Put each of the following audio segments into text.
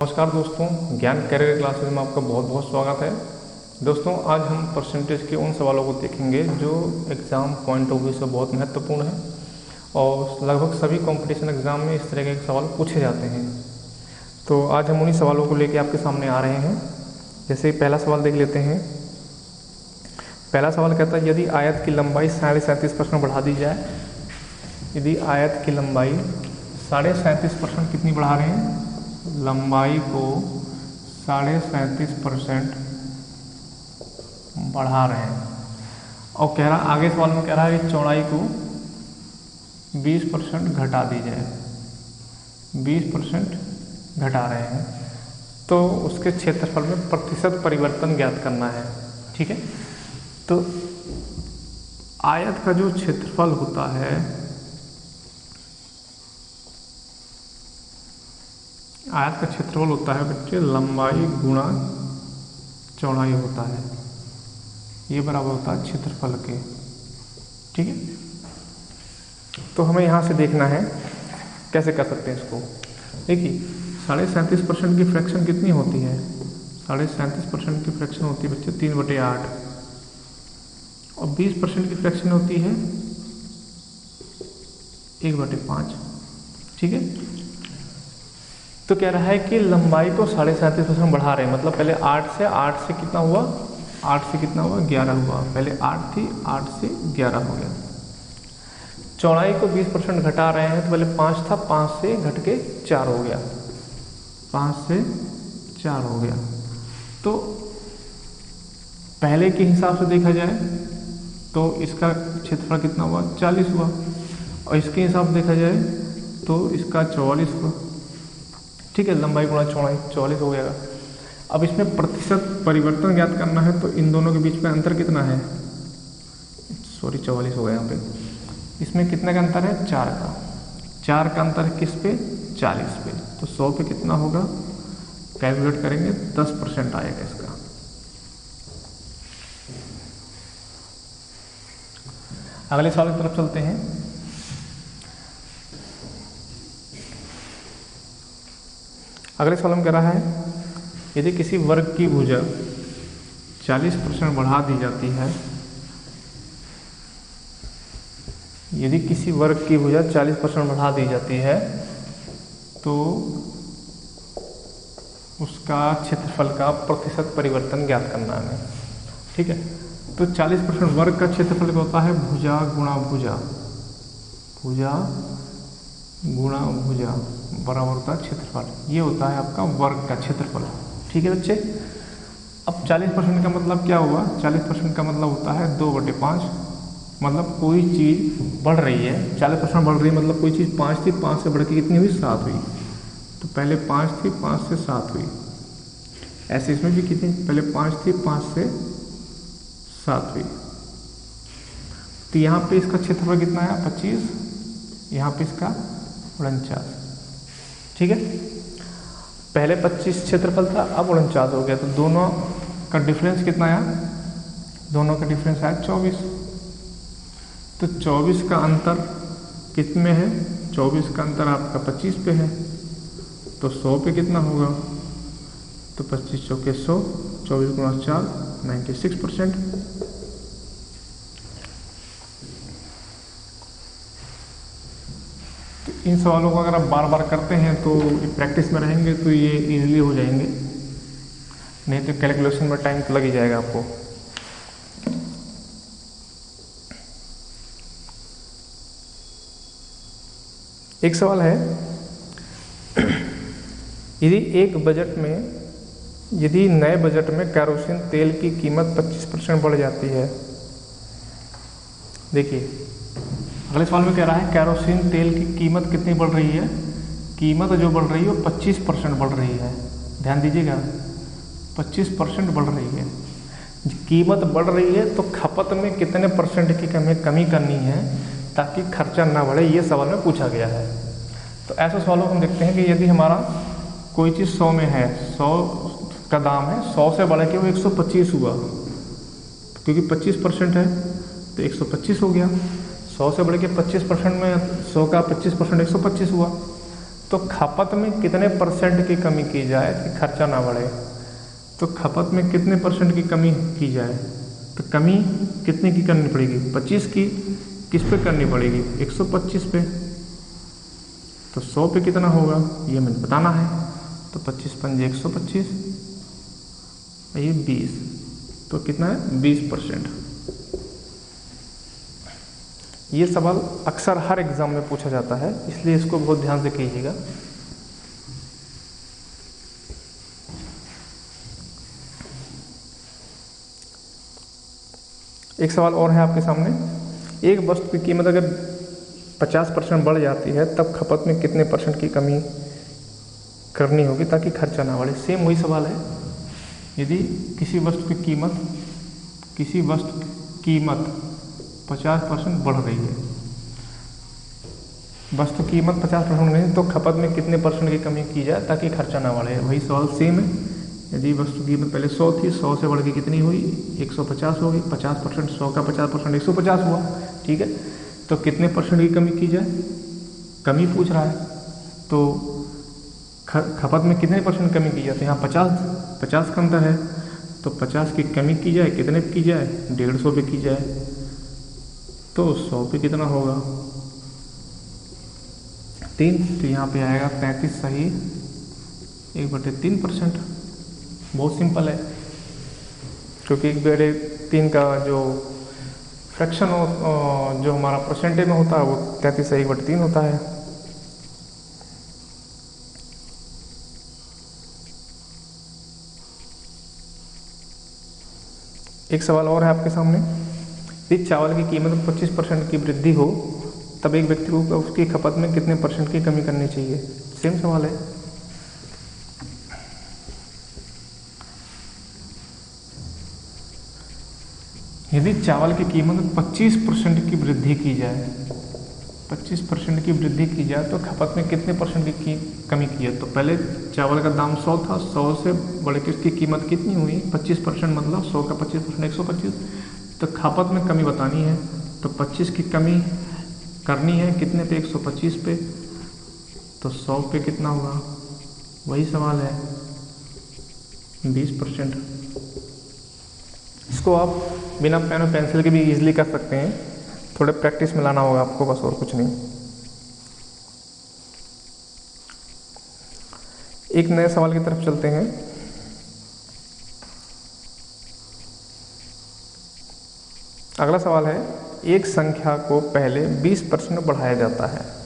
नमस्कार दोस्तों, ज्ञान कैरियर क्लासेस में आपका बहुत बहुत स्वागत है। दोस्तों, आज हम परसेंटेज के उन सवालों को देखेंगे जो एग्ज़ाम पॉइंट ऑफ व्यू से बहुत महत्वपूर्ण है और लगभग सभी कंपटीशन एग्ज़ाम में इस तरह के सवाल पूछे जाते हैं। तो आज हम उन्हीं सवालों को लेकर आपके सामने आ रहे हैं। जैसे पहला सवाल देख लेते हैं। पहला सवाल कहता है, यदि आयत की लंबाई 37.5% बढ़ा दी जाए, यदि आयत की लंबाई 37.5% कितनी बढ़ा रहे हैं, लंबाई को 37.5% बढ़ा रहे हैं और कह रहा आगे सवाल में कह रहा है कि चौड़ाई को 20% घटा दी जाए, 20% घटा रहे हैं, तो उसके क्षेत्रफल में प्रतिशत परिवर्तन ज्ञात करना है। ठीक है, तो आयत का जो क्षेत्रफल होता है, आयत का क्षेत्रफल होता है बच्चे लंबाई गुणा चौड़ाई होता है, ये बराबर होता है क्षेत्रफल के। ठीक है, तो हमें यहाँ से देखना है कैसे कर सकते हैं इसको। देखिए 37.5% की फ्रैक्शन कितनी होती है, 37.5% की फ्रैक्शन होती है बच्चे 3/8 और 20% की फ्रैक्शन होती है 1/5। ठीक है, तो कह रहा है कि लंबाई को 37.5% बढ़ा रहे हैं, मतलब पहले 8 से कितना हुआ, 8 से कितना हुआ, 11 हुआ। पहले 8 थी, 8 से 11 हो गया। चौड़ाई को 20% घटा रहे हैं, तो पहले 5 था, 5 से घट के 4 हो गया, 5 से 4 हो गया। तो पहले के हिसाब से देखा जाए तो इसका क्षेत्रफल कितना हुआ, 40 हुआ, और इसके हिसाब से देखा जाए तो इसका 44 हुआ। ठीक है, लंबाई गुणा चौड़ाई 44 हो गया। अब इसमें प्रतिशत परिवर्तन ज्ञात करना है, तो इन दोनों के बीच में अंतर कितना है, 44 हो गया यहाँ पे। इसमें कितने का अंतर है, 4 का। 4 का अंतर है किस पे, 40 पे। तो 100 पे कितना होगा, कैलकुलेट करेंगे 10% आएगा इसका। अगले सवाल की तरफ चलते हैं। अगले सवाल में कह रहा है, यदि किसी वर्ग की भुजा 40% बढ़ा दी जाती है, यदि किसी वर्ग की भुजा 40% बढ़ा दी जाती है, तो उसका क्षेत्रफल का प्रतिशत परिवर्तन ज्ञात करना है हमें। ठीक है, तो 40% वर्ग का क्षेत्रफल क्या होता है, भुजा गुणा भुजा, भुजा गुणा भुजा बराबर होता है क्षेत्रफल। ये होता है आपका वर्ग का क्षेत्रफल। ठीक है बच्चे, अब 40% का मतलब क्या हुआ, 40% का मतलब होता है 2/5। मतलब कोई चीज़ बढ़ रही है, 40% बढ़ रही है, मतलब कोई चीज़ 5 थी, 5 से बढ़ के कितनी हुई, 7 हुई। तो पहले 5 थी, 5 से 7 हुई। ऐसे इसमें भी कितनी, पहले 5 थी, 5 से 7 हुई। तो यहाँ पे इसका क्षेत्रफल कितना है, 25, यहाँ पे इसका 49। ठीक है, पहले 25 क्षेत्रफल था, अब 49 हो गया। तो दोनों का डिफरेंस कितना आया, दोनों का डिफरेंस आया 24। तो 24 का अंतर किस में है, 24 का अंतर आपका 25 पे है। तो 100 पे कितना होगा, तो 25 चौके 100, 24 गुणा 4, 96%। इन सवालों को अगर आप बार बार करते हैं तो प्रैक्टिस में रहेंगे तो ये इजीली हो जाएंगे, नहीं तो कैलकुलेशन में टाइम तो लग ही जाएगा आपको। एक सवाल है, यदि नए बजट में केरोसिन तेल की कीमत 25% बढ़ जाती है। देखिए अगले सवाल में कह रहा है, केरोसिन तेल की कीमत कितनी बढ़ रही है, कीमत जो बढ़ रही है वो 25% बढ़ रही है। ध्यान दीजिएगा, 25% बढ़ रही है। कीमत बढ़ रही है तो खपत में कितने परसेंट की कमी करनी है ताकि खर्चा ना बढ़े, ये सवाल में पूछा गया है। तो ऐसे सवालों को हम देखते हैं कि यदि हमारा कोई चीज़ 100 में है, 100 का दाम है, 100 से बढ़ के वो 125 हुआ, क्योंकि 25% है तो 125 हो गया। 100 से बढ़ के 25% में 100 का 25% 125 हुआ। तो खपत में कितने परसेंट की कमी की जाए कि खर्चा ना बढ़े। तो खपत में कितने परसेंट की कमी की जाए, तो कमी कितने की करनी पड़ेगी, 25 की। किस पे करनी पड़ेगी, 125 पे। तो 100 पे कितना होगा ये मुझे बताना है। तो 25 पंजे 125, ये 20, तो कितना है 20%। ये सवाल अक्सर हर एग्जाम में पूछा जाता है, इसलिए इसको बहुत ध्यान से कीजिएगा। एक सवाल और है आपके सामने, एक वस्तु की कीमत अगर 50% बढ़ जाती है तब खपत में कितने परसेंट की कमी करनी होगी ताकि खर्चा ना बढ़े। सेम वही सवाल है, यदि किसी वस्तु की कीमत 50% बढ़ रही है, वस्तु कीमत 50% नहीं तो खपत में कितने परसेंट की कमी की जाए ताकि खर्चा ना बढ़े। वही सवाल सेम है, यदि वस्तु की कीमत पहले 100 थी, 100 से बढ़ के कितनी हुई 150 हो गई, 50%, 100 का 50% 150 हुआ, ठीक है। तो कितने परसेंट की कमी की जाए, कमी पूछ रहा है, तो खपत में कितने परसेंट कमी की जाती है, यहाँ 50 का अंतर है, तो 50 की कमी की जाए, कितने पे की जाए 150 पे की जाए, तो 100 पे कितना होगा 3, तो यहाँ पे आएगा 35 सही 1/3%। बहुत सिंपल है, क्योंकि 1/3 का जो फ्रैक्शन जो हमारा परसेंटेज में होता है वो 33 से 1/3 होता है। एक सवाल और है आपके सामने, यदि चावल की कीमत में 25% की वृद्धि हो तब एक व्यक्ति को उसकी खपत में कितने परसेंट की कमी करनी चाहिए। सेम सवाल है। यदि चावल की कीमत में 25% की वृद्धि की जाए, 25% की वृद्धि की जाए तो खपत में कितने परसेंट की कमी की है। तो पहले चावल का दाम 100 था, 100 से बढ़ के इसकी कीमत कितनी हुई 25%, मतलब 100 का 25% 125। तो खपत में कमी बतानी है, तो 25 की कमी करनी है कितने पे 125 पे, तो 100 पे कितना होगा, वही सवाल है 20%। इसको आप बिना पेन और पेंसिल के भी इजीली कर सकते हैं, थोड़े प्रैक्टिस में लाना होगा आपको बस, और कुछ नहीं। एक नए सवाल की तरफ चलते हैं। अगला सवाल है, एक संख्या को पहले 20% बढ़ाया जाता है।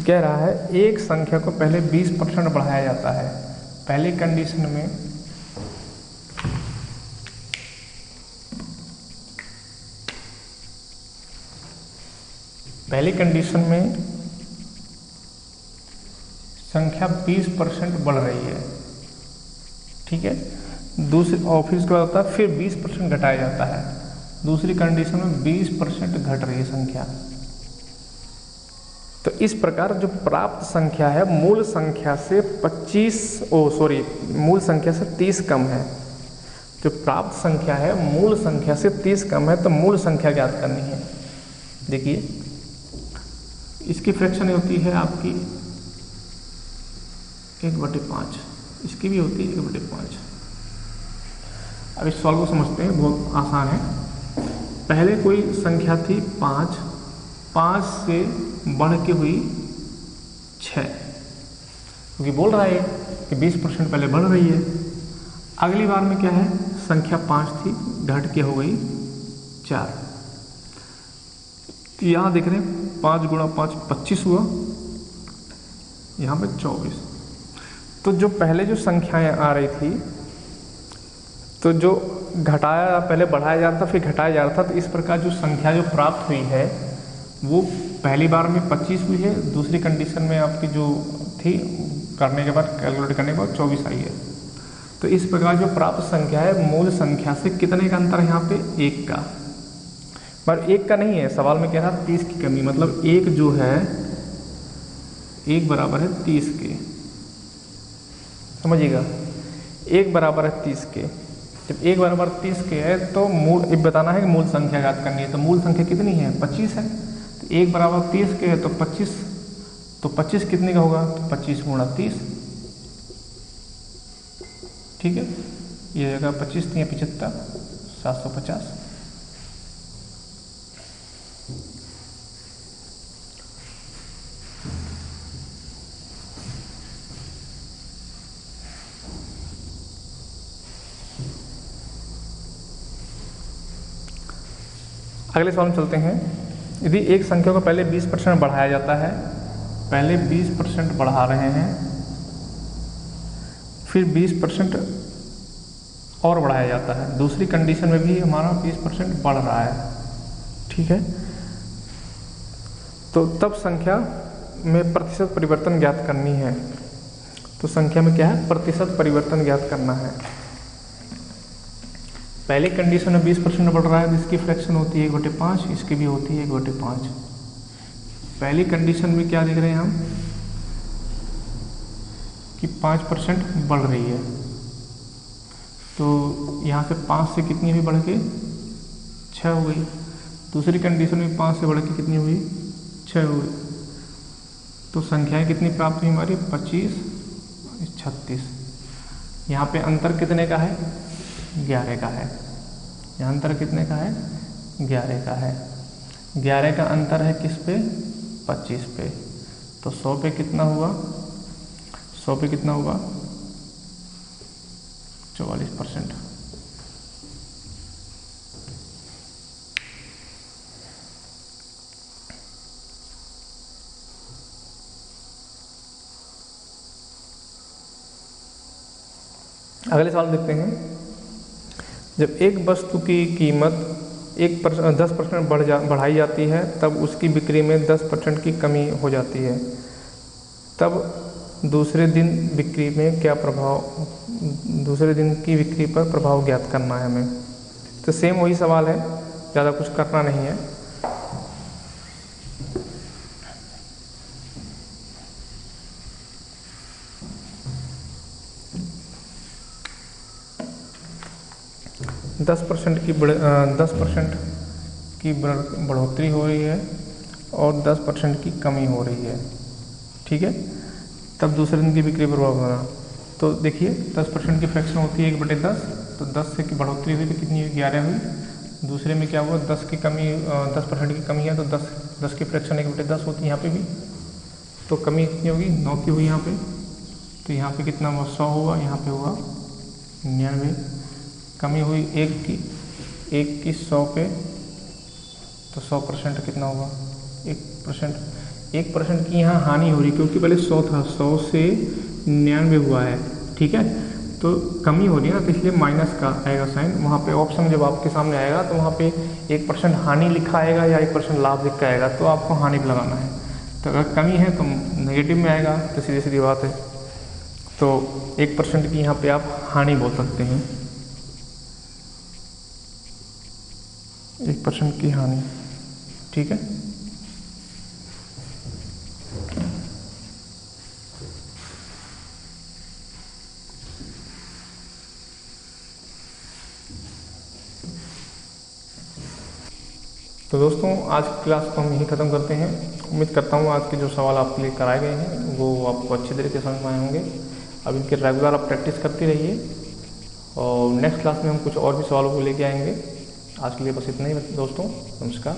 कह रहा है एक संख्या को पहले 20% बढ़ाया जाता है। पहली कंडीशन में संख्या 20% बढ़ रही है, ठीक है। दूसरी और फिर उसके बाद होता है फिर 20% घटाया जाता है। दूसरी कंडीशन में 20% घट रही है संख्या। तो इस प्रकार जो प्राप्त संख्या है मूल संख्या से 30 कम है। जो प्राप्त संख्या है मूल संख्या से 30 कम है, तो मूल संख्या ज्ञात करनी है। देखिए इसकी फ्रैक्शन होती है आपकी 1/5, इसकी भी होती है 1/5। अब इस सवाल को समझते हैं, बहुत आसान है। पहले कोई संख्या थी 5 से बढ़ के हुई 6, क्योंकि बोल रहा है कि 20% पहले बढ़ रही है। अगली बार में क्या है, संख्या 5 थी घट के हो गई 4। तो यहाँ देख रहे हैं 5 गुणा 5 25 हुआ, यहाँ पे 24। तो जो पहले जो संख्याएं आ रही थी, तो जो घटाया पहले बढ़ाया जा रहा था फिर घटाया जा रहा था, तो इस प्रकार जो संख्या जो प्राप्त हुई है वो पहली बार में 25 हुई है, दूसरी कंडीशन में आपकी जो थी करने के बाद कैलकुलेट करने के बाद 24 आई है। तो इस प्रकार जो प्राप्त संख्या है मूल संख्या से कितने का अंतर है, यहाँ पे 1 का, पर 1 का नहीं है, सवाल में कह रहा 30 की कमी, मतलब 1 जो है 1 बराबर है 30 के, समझिएगा 1 बराबर है 30 के, जब 1 बराबर 30 के है तो मूल ये बताना है कि मूल संख्या ज्ञात करनी है। तो मूल संख्या कितनी है? 25 है। तो 1 बराबर 30 के है तो 25 कितने का होगा? तो 25 गुणा 30, ठीक है। ये जगह 25 3 75, 750। अगले सवाल में चलते हैं। यदि एक संख्या को पहले 20% बढ़ाया जाता है, पहले 20% बढ़ा रहे हैं, फिर 20% और बढ़ाया जाता है, दूसरी कंडीशन में भी हमारा 20% बढ़ रहा है, ठीक है। तो तब संख्या में प्रतिशत परिवर्तन ज्ञात करनी है। तो संख्या में क्या है? प्रतिशत परिवर्तन ज्ञात करना है। पहले कंडीशन में 20% बढ़ रहा है, जिसकी फ्रैक्शन होती है 1/5, इसकी भी होती है 1/5। पहली कंडीशन में क्या देख रहे हैं हम कि 5% बढ़ रही है, तो यहाँ से 5 से कितनी हुई बढ़ के 6 हो गई। दूसरी कंडीशन में 5 से बढ़ के कितनी हुई? 6 हुई। तो संख्याएं कितनी प्राप्त हुई हमारी? 25, 36। यहाँ पे अंतर कितने का है? 11 का है। यहाँ अंतर कितने का है? 11 का है। 11 का अंतर है किस पे? 25 पे। तो 100 पे कितना हुआ? 100 पे कितना हुआ? 44%। अगले सवाल देखते हैं। जब एक वस्तु की कीमत 10% बढ़ाई जाती है, तब उसकी बिक्री में 10% की कमी हो जाती है। तब दूसरे दिन की बिक्री पर प्रभाव ज्ञात करना है हमें। तो सेम वही सवाल है, ज़्यादा कुछ करना नहीं है। दस परसेंट की बढ़ोतरी हो रही है और 10% की कमी हो रही है, ठीक है। तब दूसरे दिन की बिक्री पर प्रभाव होना। तो देखिए 10% की फ्रैक्शन होती है 1/10, तो 10 से की बढ़ोतरी हुई तो कितनी हुई? 11 हुई। दूसरे में क्या हुआ? 10% की कमी है, तो 10 की फ्रैक्शन 1/10 होती है यहाँ पे भी। तो कमी कितनी होगी? 9 की हुई यहाँ पे। तो यहाँ पे कितना हुआ? 100 हुआ, यहाँ पे हुआ 99। कमी हुई 1 की 100 पे, तो 100% कितना हुआ? 1% की यहाँ हानि हो रही, क्योंकि पहले 100 था, 100 से 99 हुआ है, ठीक है। तो कमी हो रही है ना, तो इसलिए माइनस का आएगा साइन। वहाँ पे ऑप्शन जब आपके सामने आएगा तो वहाँ पे 1% हानि लिखा आएगा या 1% लाभ लिखा आएगा, तो आपको हानि पे लगाना है। तो अगर कमी है तो नेगेटिव में आएगा, तो सीधी सीधी बात है। तो 1% की यहाँ पे आप हानि बोल सकते हैं, 1% की हानि, ठीक है। तो दोस्तों आज की क्लास को हम यहीं ख़त्म करते हैं। उम्मीद करता हूँ आज के जो सवाल आपके लिए कराए गए हैं वो आपको अच्छी तरीके से समझ में आए होंगे। अब इनके रेगुलर आप प्रैक्टिस करते रहिए और नेक्स्ट क्लास में हम कुछ और भी सवालों को लेके आएंगे। आज के लिए बस इतना ही दोस्तों, नमस्कार।